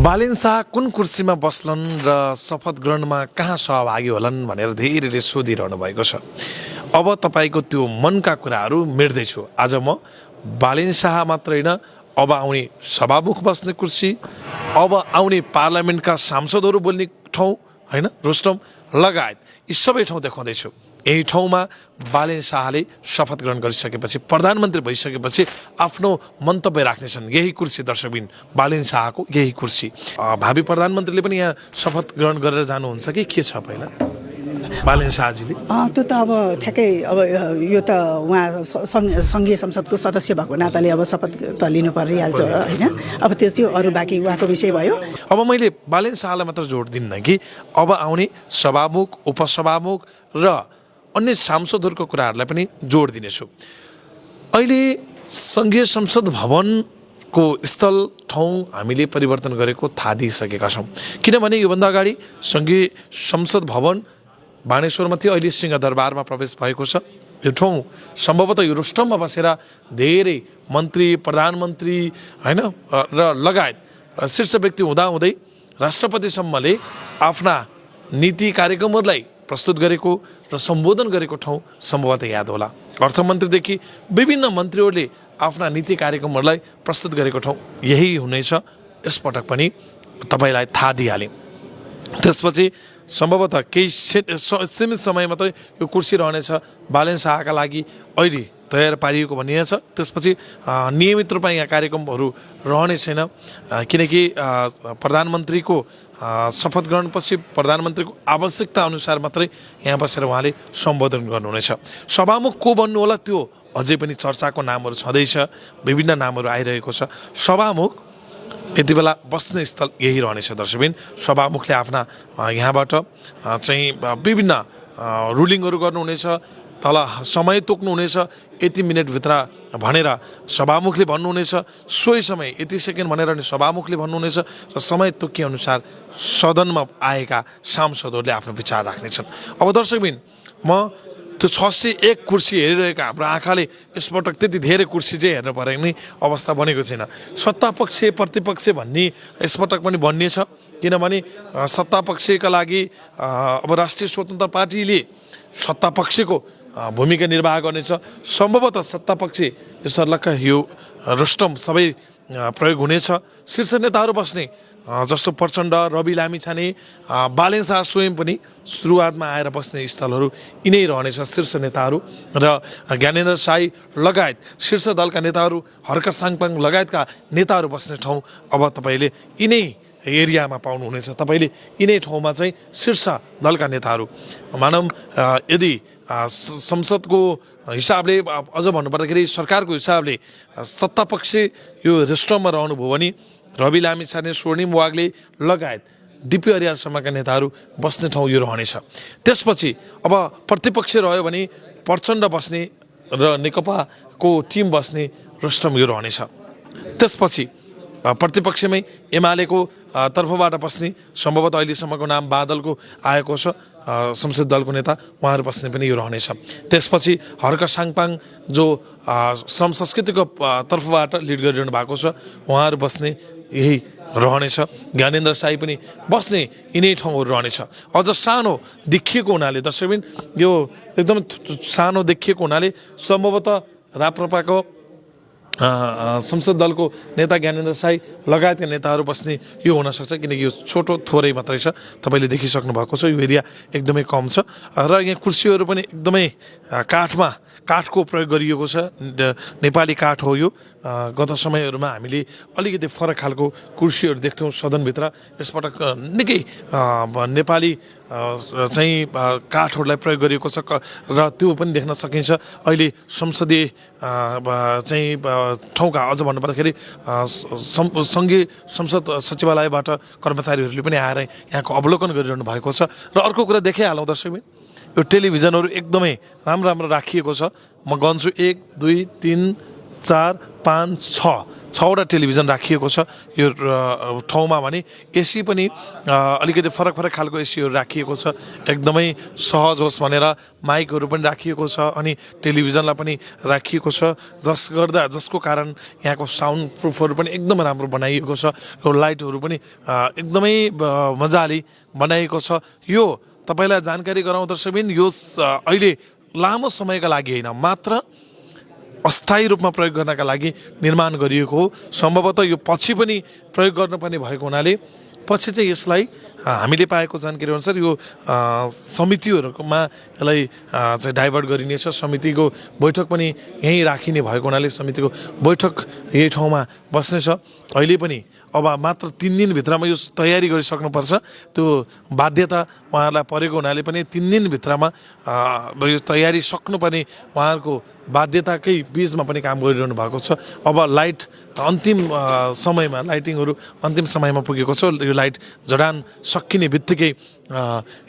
बालिन शाह कुन कुर्सीमा बस्लन् र शपथ ग्रहणमा कहाँ सहभागी होलान् भनेर धेरैले सोधिरहनु भएको छ। अब तपाईँको त्यो मनका कुराहरू मेट्दैछु। आज म बालिन शाह मात्र होइन, अब आउने सभामुख बस्ने कुर्सी, अब आउने पार्लियामेन्टका सांसदहरू बोल्ने ठाउँ होइन, रोस्टम लगायत यी सबै ठाउँ देखाउँदैछु। यही ठाउँमा बालिन शाहले शपथ ग्रहण गरिसकेपछि, प्रधानमन्त्री भइसकेपछि आफ्नो मन्तव्य राख्नेछन्। यही कुर्सी दर्शकबिन, बालिन शाहको यही कुर्सी। भावी प्रधानमन्त्रीले पनि यहाँ शपथ ग्रहण गरेर जानुहुन्छ कि के छ पहिला बालिन शाहजीले? त्यो त अब ठ्याक्कै अब यो त उहाँ सङ्घीय संसदको सदस्य भएको नाताले अब शपथ त लिनु परिहाल्छ होइन। अब त्यो चाहिँ अरू बाँकी उहाँको विषय भयो। अब मैले बालिन शाहलाई मात्र जोड दिन्न कि अब आउने सभामुख, उपसभामुख र अन्य सांसदहरूको कुराहरूलाई पनि जोड दिनेछु। अहिले सङ्घीय संसद भवनको स्थल ठाउँ हामीले परिवर्तन गरेको थाहा दिइसकेका छौँ। किनभने योभन्दा अगाडि सङ्घीय संसद भवन बाणेश्वरमा थियो, अहिले सिंहदरबारमा प्रवेश भएको छ। यो ठाउँ सम्भवतः यो रोस्टममा बसेर धेरै मन्त्री, प्रधानमन्त्री होइन र लगायत शीर्ष व्यक्ति हुँदाहुँदै राष्ट्रपतिसम्मले आफ्ना नीति कार्यक्रमहरूलाई प्रस्तुत गरेको र सम्बोधन गरेको ठाउँ सम्भवतः याद होला। अर्थमन्त्रीदेखि विभिन्न मन्त्रीहरूले आफ्ना नीति कार्यक्रमहरूलाई प्रस्तुत गरेको ठाउँ यही हुनेछ। यसपटक पनि तपाईँलाई थाहा दिइहालेँ। त्यसपछि सम्भवतः केही सीमित समय मात्रै यो कुर्सी रहनेछ बालिन शाहका लागि अहिले तयार पारिएको भनिएको छ। त्यसपछि नियमित रूपमा यहाँ कार्यक्रमहरू रहने छैन, किनकि प्रधानमन्त्रीको शपथ ग्रहणपछि प्रधानमन्त्रीको आवश्यकता अनुसार मात्रै यहाँ बसेर उहाँले सम्बोधन गर्नुहुनेछ। सभामुख को बन्नु होला त्यो अझै पनि चर्चाको नामहरू छँदैछ, विभिन्न नामहरू आइरहेको छ। सभामुख यति बेला बस्ने स्थल यही रहनेछ दर्शकबिन। सभामुखले आफ्ना यहाँबाट चाहिँ विभिन्न रुलिङहरू गर्नुहुनेछ, तल समय तोक्नुहुनेछ, यति मिनटभित्र भनेर सभामुखले भन्नुहुनेछ, सोही समय यति सेकेन्ड भनेर नि सभामुखले भन्नुहुनेछ र समय तोकिएअनुसार सदनमा आएका सांसदहरूले आफ्नो विचार राख्नेछन्। अब दर्शकबिन, म त्यो 601 कुर्सी हेरिरहेका हाम्रो आँखाले यसपटक त्यति धेरै कुर्सी चाहिँ हेर्नु पर्ने अवस्था बनेको छैन। सत्तापक्ष प्रतिपक्ष भन्ने यसपटक पनि भनिने छ, किनभने सत्तापक्षका लागि अब राष्ट्रिय स्वतन्त्र पार्टीले सत्तापक्षको भूमिका निर्वाह गर्नेछ। सम्भवतः सत्तापक्ष यो सर्लक्क यो रोस्टम सबै प्रयोग हुनेछ। शीर्ष नेताहरू बस्ने जस्तो प्रचण्ड, रवि लामिछाने, बालिन शाह स्वयं पनि सुरुवातमा आएर बस्ने स्थलहरू यिनै रहनेछ। शीर्ष नेताहरू र ज्ञानेन्द्र साई लगायत शीर्ष दलका नेताहरू, हर्क साङपाङ लगायतका नेताहरू बस्ने ठाउँ अब तपाईँले यिनै एरियामा पाउनुहुनेछ। तपाईँले यिनै ठाउँमा चाहिँ शीर्ष दलका नेताहरू, मानव यदि संसदको हिसाबले अझ भन्नुपर्दाखेरि सरकारको हिसाबले सत्तापक्ष यो रेस्टुरेन्टमा रहनुभयो भने रवि लामिछाने, स्वर्णिम वाग्ले लगायत डिपी अर्यालसम्मका नेताहरू बस्ने ठाउँ यो रहनेछ। त्यसपछि अब प्रतिपक्ष रह्यो भने प्रचण्ड बस्ने र नेकपाको टिम बस्ने रोस्टम यो रहनेछ। त्यसपछि प्रतिपक्षमै एमालेको तर्फबाट बस्ने सम्भवतः अहिलेसम्मको नाम बादलको आएको छ, संसद दलको नेता, उहाँहरू बस्ने पनि यो रहनेछ। त्यसपछि हर्क साङपाङ जो श्रम संस्कृतिको तर्फबाट लिड गरिरहनु भएको छ, उहाँहरू बस्ने यही रहनेछ। ज्ञानेन्द्र साई पनि बस्ने यिनै ठाउँहरू रहनेछ। अझ सानो देखिएको हुनाले दर्शकबिन, यो एकदम सानो देखिएको हुनाले सम्भवतः राप्रपाको संसद दलको नेता ज्ञानेन्द्र साई लगायतका नेताहरू बस्ने यो हुनसक्छ, किनकि यो छोटो थोरै मात्रै छ। तपाईँले देखिसक्नु भएको छ, यो एरिया एकदमै कम छ र यहाँ कुर्सीहरू पनि एकदमै काठको प्रयोग गरिएको छ। नेपाली काठ हो यो। गत समयहरूमा हामीले अलिकति फरक खालको कुर्सीहरू देख्थ्यौँ सदनभित्र। यसपटक निकै नेपाली चाहिँ काठहरूलाई प्रयोग गरिएको छ र त्यो पनि देख्न सकिन्छ। अहिले संसदीय चाहिँ ठाउँका अझ भन्नुपर्दाखेरि सङ्घीय संसद सचिवालयबाट कर्मचारीहरूले पनि आएर यहाँको अवलोकन गरिरहनु भएको छ। र अर्को कुरा देखाइहालौँ दर्शकबिन, यो टेलिभिजनहरू एकदमै राम्रो राखिएको छ। म गन्छु 1 2 3 4 5 6 6वटा टेलिभिजन राखिएको छ यो ठाउँमा भने एसी पनि अलिकति फरक फरक खालको एसीहरू राखिएको छ एकदमै सहज होस् भनेर माइकहरू पनि राखिएको छ अनि टेलिभिजनलाई पनि राखिएको छ जसको कारण यहाँको साउन्ड प्रुफहरू पनि एकदमै राम्रो बनाइएको छ यो लाइटहरू पनि एकदमै मजाले बनाइएको छ यो तपाईलाई जानकारी गराउँदछबिन यो अहिले लामो समयका लागि होइन मात्र अस्थायी रूपमा प्रयोग गर्नका लागि निर्माण गरिएको हो सम्भवतः यो पछि पनि प्रयोग गर्नुपर्ने भएको हुनाले पछि चाहिँ यसलाई हामीले पाएको जानकारी अनुसार यो समितिहरूमा यसलाई चाहिँ डाइभर्ट गरिनेछ समितिको बैठक पनि यहीँ राखिने भएको हुनाले समितिको बैठक यही ठाउँमा बस्नेछ अहिले पनि अब मात्र 3 दिनभित्रमा यो तयारी गरिसक्नुपर्छ त्यो बाध्यता उहाँहरूलाई परेको हुनाले पनि 3 दिनभित्रमा यो तयारी सक्नुपर्ने उहाँहरूको बाध्यताकै बीचमा पनि काम गरिरहनु भएको छ अब लाइट अन्तिम समयमा लाइटिङहरू अन्तिम समयमा पुगेको छ यो लाइट जडान सकिने बित्तिकै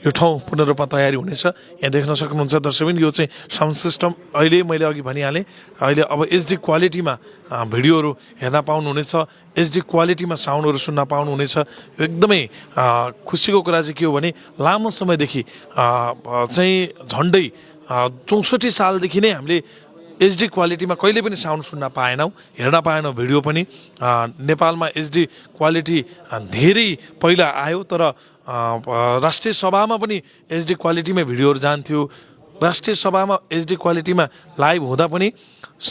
यो ठाउँ पूर्ण रूपमा तयारी हुनेछ यहाँ देख्न सक्नुहुन्छ दर्शकबिन यो चाहिँ साउन्ड सिस्टम अहिले मैले अघि भनिहालेँ अहिले अब एचडी क्वालिटीमा भिडियोहरू हेर्न पाउनुहुनेछ एचडी क्वालिटीमा साउन्डहरू सुन्न पाउनुहुनेछ यो एकदमै खुसीको कुरा चाहिँ के हो भने लामो समयदेखि चाहिँ झन्डै 64 सालदेखि नै हामीले एचडी क्वालिटीमा कहिले पनि साउन्ड सुन्न पाएनौँ हेर्न पाएनौँ भिडियो पनि नेपालमा एचडी क्वालिटी धेरै पहिला आयो तर राष्ट्रिय सभामा पनि एचडी क्वालिटीमै भिडियोहरू जान्थ्यो राष्ट्रिय सभामा एचडी क्वालिटीमा लाइभ हुँदा पनि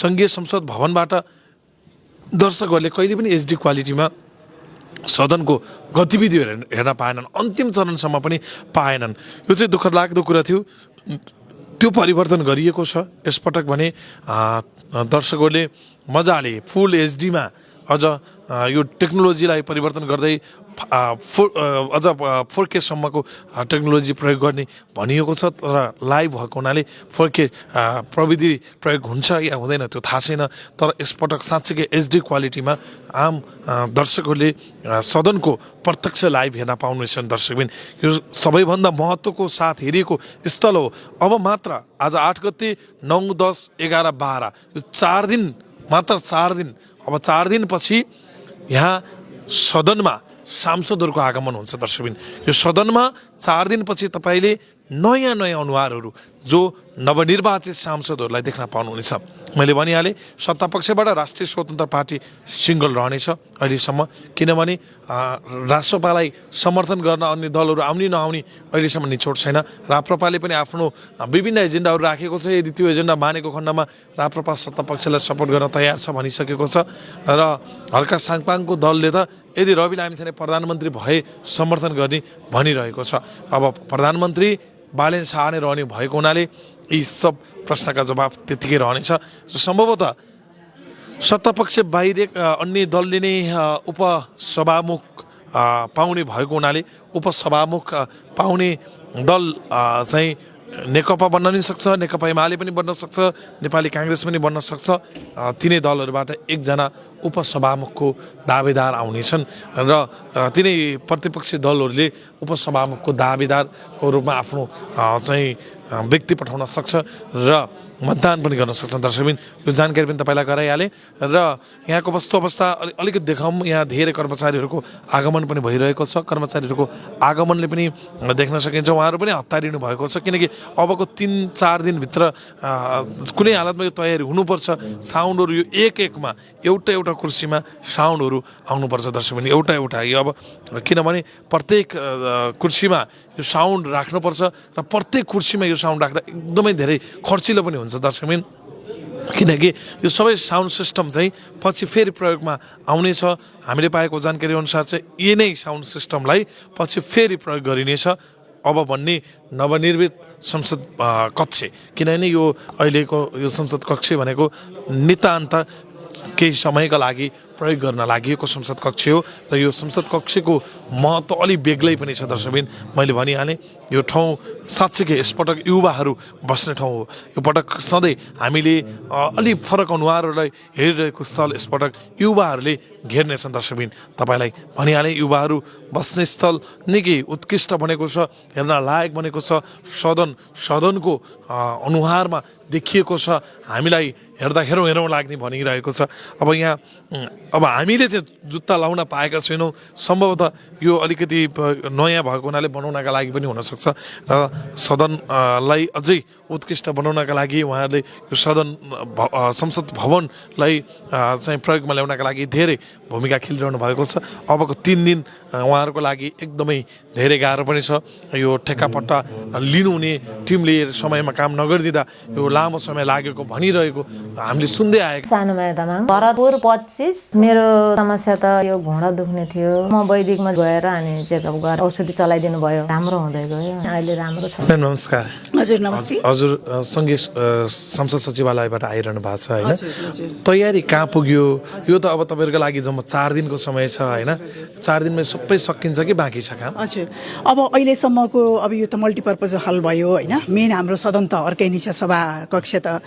सङ्घीय संसद भवनबाट दर्शकहरूले कहिले पनि एचडी क्वालिटीमा सदनको गतिविधिहरू हेर्न पाएनन् अन्तिम चरणसम्म पनि पाएनन् यो चाहिँ दुःख लाग्दो कुरा थियो त्यो परिवर्तन गरिएको छ यसपटक भने दर्शकहरूले मजाले फुल एचडीमा अझ यो टेक्नोलोजीलाई परिवर्तन गर्दै अझ 4K सम्मको टेक्नोलोजी प्रयोग गर्ने भनिएको छ तर लाइभ भएको हुनाले 4K प्रविधि प्रयोग हुन्छ या हुँदैन त्यो थाहा छैन तर यसपटक साँच्चीकै एचडी क्वालिटीमा आम दर्शकहरूले सदनको प्रत्यक्ष लाइभ हेर्न पाउनेछन् दर्शकबिन यो सबैभन्दा महत्त्वको साथ हेरिएको स्थल हो अब मात्र आज 8 गते 9, 10, 11, 12 यो 4 दिन मात्र 4 दिन अब 4 दिनपछि यहाँ सदनमा सांसदहरूको आगमन हुन्छ दर्शकबिन यो सदनमा 4 दिनपछि तपाईले नयाँ अनुहारहरू जो नवनिर्वाचित सांसदहरूलाई देख्न पाउनुहुनेछ मैले भनिहालेँ सत्तापक्षबाट राष्ट्रिय स्वतन्त्र पार्टी सिङ्गल रहनेछ अहिलेसम्म किनभने राष्ट्रपालाई समर्थन गर्न अन्य दलहरू आउने नआउने अहिलेसम्म निचोड छैन राप्रपाले पनि आफ्नो विभिन्न एजेन्डाहरू राखेको छ यदि त्यो एजेन्डा मानेको खण्डमा राप्रपा सत्तापक्षलाई सपोर्ट गर्न तयार छ भनिसकेको छ र हर्का साङपाङको दलले त यदि रवि लामिछाने प्रधानमन्त्री भए समर्थन गर्ने भनिरहेको छ अब प्रधानमन्त्री बालेन शाह नै रहने भएको हुनाले यी सब प्रश्नका जवाब त्यतिकै रहनेछ सम्भवतः सत्तापक्ष बाहिर अन्य दलले नै उपसभामुख पाउने भएको हुनाले उपसभामुख पाउने दल चाहिँ नेकपा बन्न पनि सक्छ नेकपा एमाले पनि बन्न सक्छ नेपाली काङ्ग्रेस पनि बन्न सक्छ तिनै दलहरूबाट एकजना उपसभामुखको दावेदार आउनेछन् र तिनै प्रतिपक्षी दलहरूले उपसभामुखको दावेदारको रूपमा आफ्नो चाहिँ व्यक्ति पठाउन सक्छ र मतदान पनि गर्न सक्छन् दर्शकबिन यो जानकारी पनि तपाईँलाई गराइहालेँ र यहाँको वस्तु अवस्था अलिकति देखाउँ यहाँ धेरै कर्मचारीहरूको आगमन पनि भइरहेको छ कर्मचारीहरूको आगमनले पनि देख्न सकिन्छ उहाँहरू पनि हतारिनु भएको छ किनकि अबको 3-4 दिनभित्र कुनै हालतमा यो तयारी हुनुपर्छ साउन्डहरू यो एकमा एउटा कुर्सीमा साउन्डहरू आउनुपर्छ दर्शकबिन एउटा यो अब किनभने प्रत्येक कुर्सीमा यो साउन्ड राख्नुपर्छ र प्रत्येक कुर्सीमा यो साउन्ड राख्दा एकदमै धेरै खर्चिलो पनि हुन्छ दर्शकबिन किनकि यो सबै साउन्ड सिस्टम चाहिँ पछि फेरि प्रयोगमा आउनेछ हामीले पाएको जानकारी अनुसार चाहिँ यी नै साउन्ड सिस्टमलाई पछि फेरि प्रयोग गरिनेछ अब भन्ने नवनिर्मित संसद कक्ष किनभने यो अहिलेको यो संसद कक्ष भनेको नितान्त केही समयका लागि प्रयोग गर्न लागि संसद कक्ष हो र यो संसद कक्षको महत्त्व अलि बेग्लै पनि छ दर्शकबिन मैले भनिहालेँ यो ठाउँ साँच्चीकै यसपटक युवाहरू बस्ने ठाउँ हो यो पटक सधैँ हामीले अलि फरक अनुहारहरूलाई हेरिरहेको स्थल यसपटक युवाहरूले घेर्नेछन् दर्शकबिन तपाईँलाई भनिहालेँ युवाहरू बस्ने स्थल निकै उत्कृष्ट बनेको छ हेर्न लायक बनेको छ सदनको अनुहारमा देखिएको छ हामीलाई हेर्दा हेरौँ लाग्ने भनिरहेको छ अब यहाँ अब हामीले चाहिँ जुत्ता लाउन पाएका छैनौँ सम्भवतः यो अलिकति नयाँ भएको हुनाले बनाउनका लागि पनि हुनसक्छ र सदनलाई अझै उत्कृष्ट बनाउनका लागि उहाँहरूले यो संसद भवनलाई चाहिँ प्रयोगमा ल्याउनका लागि धेरै भूमिका खेलिरहनु भएको छ। अबको 3 दिन उहाँहरूको लागि एकदमै धेरै गाह्रो पनि छ। यो ठेक्कापट्टा लिनुहुने टिमले समयमा काम नगरिदिँदा यो लामो समय लागेको भनिरहेको हामीले सुन्दै आएको। सानो मैदामा भरतपुर 25 मेरो समस्या त यो घुँडा दुख्ने थियो। म वैदिकमा गएर अनि चेकअप गरेर औषधि चलाइदिनु भयो, राम्रो हुँदै गयो, अहिले राम्रो छ। नमस्कार। हजुर नमस्ते। हजुर सङ्घीय संसद सचिवालयबाट आइरहनु भएको छ होइन, तयारी कहाँ पुग्यो? यो त अब तपाईँहरूको लागि जम्मा 4 दिनको समय छ होइन, 4 दिनमा सबै सकिन्छ कि बाँकी छ काम? हजुर अब अहिलेसम्मको अब यो त मल्टिपर्पज हल भयो होइन, मेन हाम्रो सदन त अर्कै नै छ, सभा कक्ष त,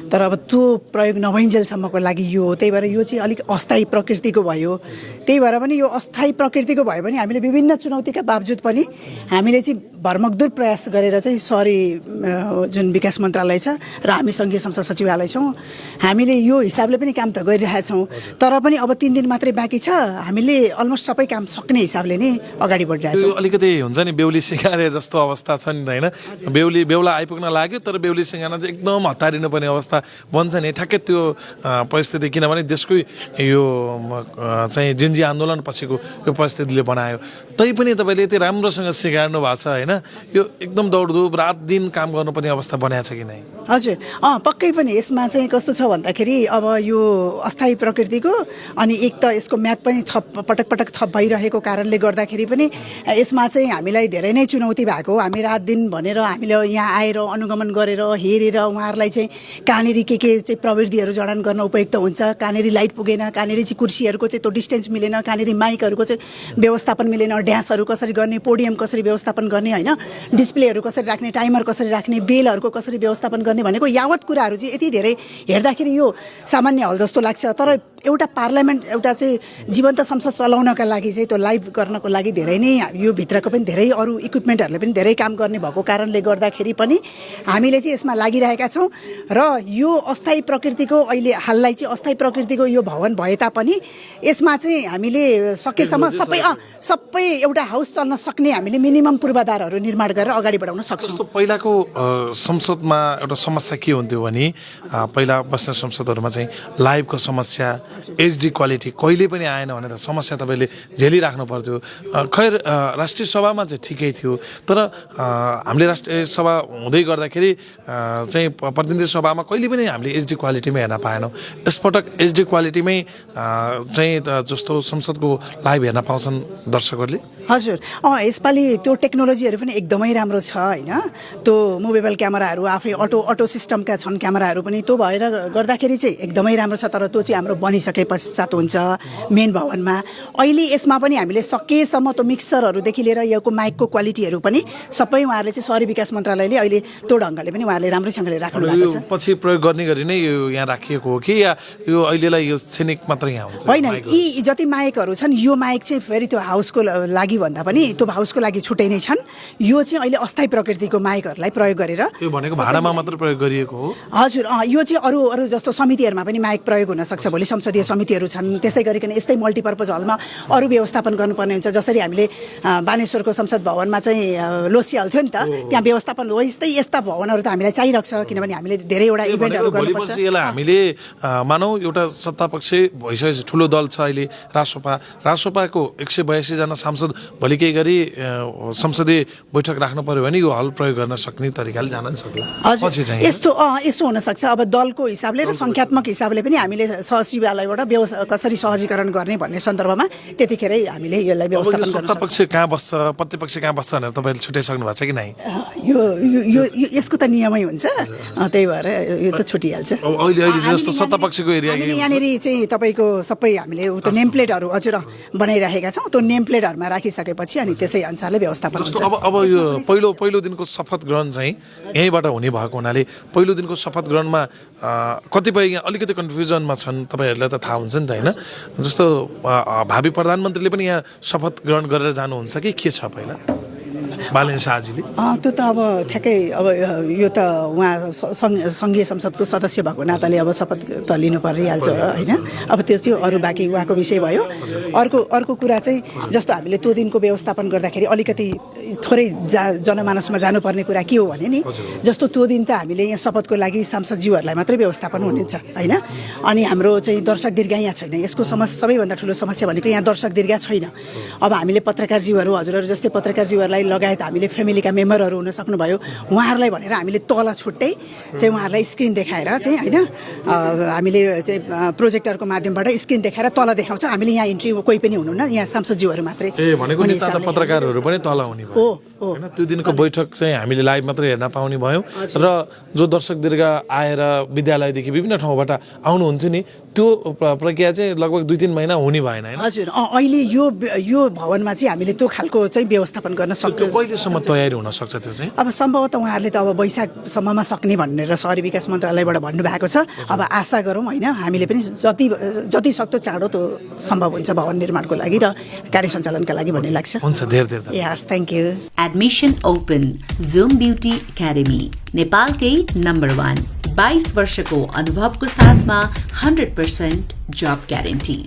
तर अब त्यो प्रयोग नभइन्जेलसम्मको लागि यो, त्यही भएर यो चाहिँ अलिक अस्थायी प्रकृतिको भयो। त्यही भएर पनि यो अस्थायी प्रकृतिको भयो भने हामीले विभिन्न चुनौतीका बावजुद पनि हामीले चाहिँ भरमग्दुर प्रयास गरेर चाहिँ शहरी जुन विकास मन्त्रालय छ र हामी सङ्घीय संसद सचिवालय छौँ, हामीले यो हिसाबले पनि काम त गरिरहेका छौँ। तर पनि अब 3 दिन मात्रै बाँकी छ, हामीले अलमोस्ट सबै काम सक्ने हिसाबले नै अगाडि बढिरहेका छौँ। अलिकति हुन्छ नि बेहुली सिँगारे जस्तो अवस्था छ नि होइन, बेहुला आइपुग्न लाग्यो तर बेहुली सिँगार्न चाहिँ एकदम हतारिनु पर्ने अवस्था बन्छ नि, ठ्याक्कै त्यो परिस्थिति, किनभने देशकै यो चाहिँ जिन्जी आन्दोलन पछिको यो परिस्थितिले बनायो। तैपनि तपाईँले यति राम्रोसँग सिँगार्नु भएको छ होइन, यो एकदम दौडधुप रात दिन काम गर्नुपर्ने अवस्था बनाएको छ कि नै? हजुर पक्कै पनि यसमा चाहिँ कस्तो छ भन्दाखेरि अब यो अस्थायी प्रकृतिको अनि एक त यसको म्याद पनि पटक पटक थप भइरहेको कारणले गर्दाखेरि पनि यसमा चाहिँ हामीलाई धेरै नै चुनौती भएको। हामी रात दिन भनेर हामीले यहाँ आएर अनुगमन गरेर हेरेर उहाँहरूलाई चाहिँ कहाँनिर के चाहिँ प्रविधिहरू जडान गर्न उपयुक्त हुन्छ, कहाँनिर लाइट पुगेन, कहाँनिर चाहिँ कुर्सीहरूको चाहिँ त्यो डिस्टेन्स मिलेन, कहाँनिर माइकहरूको चाहिँ व्यवस्थापन मिलेन, ड्यान्सहरू कसरी गर्ने, पोडियम कसरी व्यवस्थापन गर्ने होइन, डिस्प्लेहरू कसरी राख्ने, टाइमर कसरी राख्ने, बेलहरूको कसरी व्यवस्थापन गर्ने भनेको यावत कुराहरू चाहिँ यति धेरै हेर्दाखेरि यो सामान्य हल जस्तो लाग्छ। तर एउटा पार्लियामेन्ट, एउटा चाहिँ जीवन्त संसद चलाउनका लागि चाहिँ त्यो लाइभ गर्नको लागि धेरै नै यो भित्रको पनि धेरै अरू इक्विपमेन्टहरूले पनि धेरै काम गर्ने भएको कारणले गर्दाखेरि पनि हामीले चाहिँ यसमा लागिरहेका छौँ। र यो अस्थायी प्रकृतिको अहिले हाललाई चाहिँ अस्थायी प्रकृतिको यो भवन भए तापनि यसमा चाहिँ हामीले सकेसम्म सबै एउटा हाउस चल्न सक्ने हामीले मिनिमम पूर्वाधारहरू निर्माण गरेर अगाडि बढाउन सक्छौँ। पहिलाको संसदमा एउटा समस्या के हुन्थ्यो भने पहिला बस्ने संसदहरूमा चाहिँ लाइभको समस्या, एचडी क्वालिटी कहिले पनि आएन भनेर समस्या तपाईँले झेलिराख्नु पर्थ्यो। खैर राष्ट्रिय सभामा चाहिँ ठिकै थियो, तर हामीले राष्ट्रिय सभा हुँदै गर्दाखेरि चाहिँ प्रतिनिधि सभामा कहिले पनि हामीले एचडी क्वालिटीमै हेर्न पाएनौँ। यसपटक एचडी क्वालिटीमै चाहिँ जस्तो संसदको लाइभ हेर्न पाउँछन् दर्शकहरूले? हजुर यसपालि त्यो टेक्नोलोजीहरू पनि एकदमै राम्रो छ होइन, त्यो मुभेबल क्यामेराहरू आफै अटो सिस्टमका छन् क्यामेराहरू पनि, त्यो भएर गर्दाखेरि चाहिँ एकदमै राम्रो छ। तर त्यो चाहिँ हाम्रो बनिसके पश्चात हुन्छ मेन भवनमा। अहिले यसमा पनि हामीले सकेसम्म त्यो मिक्सरहरूदेखि लिएर योको माइकको क्वालिटीहरू पनि सबै उहाँहरूले चाहिँ शहरी विकास मन्त्रालयले अहिले त्यो ढङ्गले पनि उहाँहरूले राम्रैसँगले राख्नु भएको छ। पछि प्रयोग गर्ने गरी नै यो यहाँ राखिएको हो कि या यो अहिलेलाई यो क्षणिक मात्र यहाँ हुन्छ? होइन, यी जति माइकहरू छन् यो माइक चाहिँ फेरि त्यो हाउसको लागि भन्दा पनि त्यो हाउसको लागि छुट्टै नै छन्। यो चाहिँ अहिले अस्थायी प्रकृतिको माइकहरूलाई प्रयोग गरेर, यो भनेको भाडामा मात्र प्रयोग गरिएको हो? हजुर यो चाहिँ अरू जस्तो समितिहरूमा पनि माइक प्रयोग हुनसक्छ। भोलि संसदीय समितिहरू छन्, त्यसै गरिकन यस्तै मल्टिपर्पज हलमा अरू व्यवस्थापन गर्नुपर्ने हुन्छ। जसरी हामीले बानेश्वरको संसद भवनमा चाहिँ लोसिहाल्थ्यो नि त, त्यहाँ व्यवस्थापन हो, यस्ता भवनहरू त हामीलाई चाहिरहेको छ, किनभने हामीले धेरैवटा इभेन्टहरू गर्नुपर्छ। यसलाई हामीले मानौ एउटा सत्तापक्ष भइसकेपछि ठुलो दल छ अहिले रासोपाको 182 जना सांसद भोलि केही गरी संसदीय बैठक राख्नु पर्यो भने यो हल प्रयोग गर्न सक्ने तरिकाले जान सक्ला। यस्तो हुनसक्छ। अब दलको हिसाबले र सङ्ख्यात्मक हिसाबले पनि हामीले सचिवालयबाट कसरी सहजीकरण गर्ने भन्ने सन्दर्भमा त्यतिखेरै हामीले यसलाई व्यवस्थापन गर्न सक्छौँ। सत्तापक्ष कहाँ बस्छ, प्रतिपक्ष कहाँ बस्छ भनेर तपाईँले छुट्याइसक्नु भएको छ कि नै? यो यसको त नियमै हुन्छ, त्यही भएर यो त छुटिहाल्छ। अहिले जस्तो सत्तापक्षको एरिया यहाँनिर चाहिँ तपाईँको सबै हामीले त्यो नेम प्लेटहरू हजुर बनाइराखेका छौँ। त्यो नेम प्लेटहरूमा राखिसकेपछि अनि त्यसै अनुसारले व्यवस्थापन हुन्छ। अब यो पहिलो दिनको शपथ ग्रहण चाहिँ यहीँबाट हुने भएको हुनाले पहिलो दिनको शपथ ग्रहणमा कतिपय यहाँ अलिकति कन्फ्युजनमा छन्, तपाईँहरूलाई त थाहा हुन्छ नि त होइन? जस्तो भावी प्रधानमन्त्रीले पनि यहाँ शपथ ग्रहण गरेर जानुहुन्छ कि के छ पहिला? बालेन शाहजीले? त्यो त अब ठ्याक्कै अब यो त उहाँ सङ्घीय संसदको सदस्य भएको नाताले अब शपथ त लिनु परिहाल्छ होइन। अब त्यो चाहिँ अरू बाँकी उहाँको विषय भयो। अर्को कुरा चाहिँ जस्तो हामीले त्यो दिनको व्यवस्थापन गर्दाखेरि अलिकति थोरै जनमानसमा जानुपर्ने कुरा के हो भने नि, जस्तो त्यो दिन त हामीले यहाँ शपथको लागि सांसदज्यूहरूलाई मात्रै व्यवस्थापन हुनुहुन्छ होइन। अनि हाम्रो चाहिँ दर्शक दीर्घा यहाँ छैन। यसको सबैभन्दा ठुलो समस्या भनेको यहाँ दर्शक दीर्घा छैन। अब हामीले पत्रकारज्यूहरू, हजुरहरू जस्तै पत्रकारज्यूहरूलाई लगायत हामीले फ्यामिलीका मेम्बरहरू हुन सक्नुभयो, उहाँहरूलाई भनेर हामीले तल छुट्टै चाहिँ उहाँहरूलाई स्क्रिन देखाएर चाहिँ होइन, हामीले चाहिँ प्रोजेक्टरको माध्यमबाट स्क्रिन देखाएर तल देखाउँछ। हामीले यहाँ इन्ट्री कोही पनि हुनुहुन्न, यहाँ सांसदज्यूहरू मात्रै। भनेको पत्रकारहरू पनि तल हुने भयो होइन। त्यो दिनको बैठक चाहिँ हामीले लाइभ मात्रै हेर्न पाउने भयौँ र जो दर्शक दीर्घ आएर विद्यालयदेखि विभिन्न ठाउँबाट आउनुहुन्थ्यो नि, त्यो प्रक्रिया चाहिँ लगभग 2-3 महिना हुने भएन होइन। हजुर, अहिले यो भवनमा चाहिँ हामीले त्यो खालको चाहिँ व्यवस्थापन गर्न सक्छौँ। कहिलेसम्म तयारी हुन सक्छ त्यो चाहिँ? अब सम्भवतः उहाँहरूले त अब वैशाखसम्ममा सक्ने भनेर शहरी विकास मन्त्रालयबाट भन्नुभएको छ। अब आशा गरौँ होइन, हामीले पनि जति सक्दो चाँडो त्यो सम्भव हुन्छ भवन निर्माणको लागि र कार्य सञ्चालनका लागि भन्ने लाग्छ। हुन्छ, धेरै yes, thank you. Admission open Zoom beauty academy, नेपालकै नम्बर 1, 22 वर्षको अनुभवको साथमा 100% जब ग्यारेन्टी।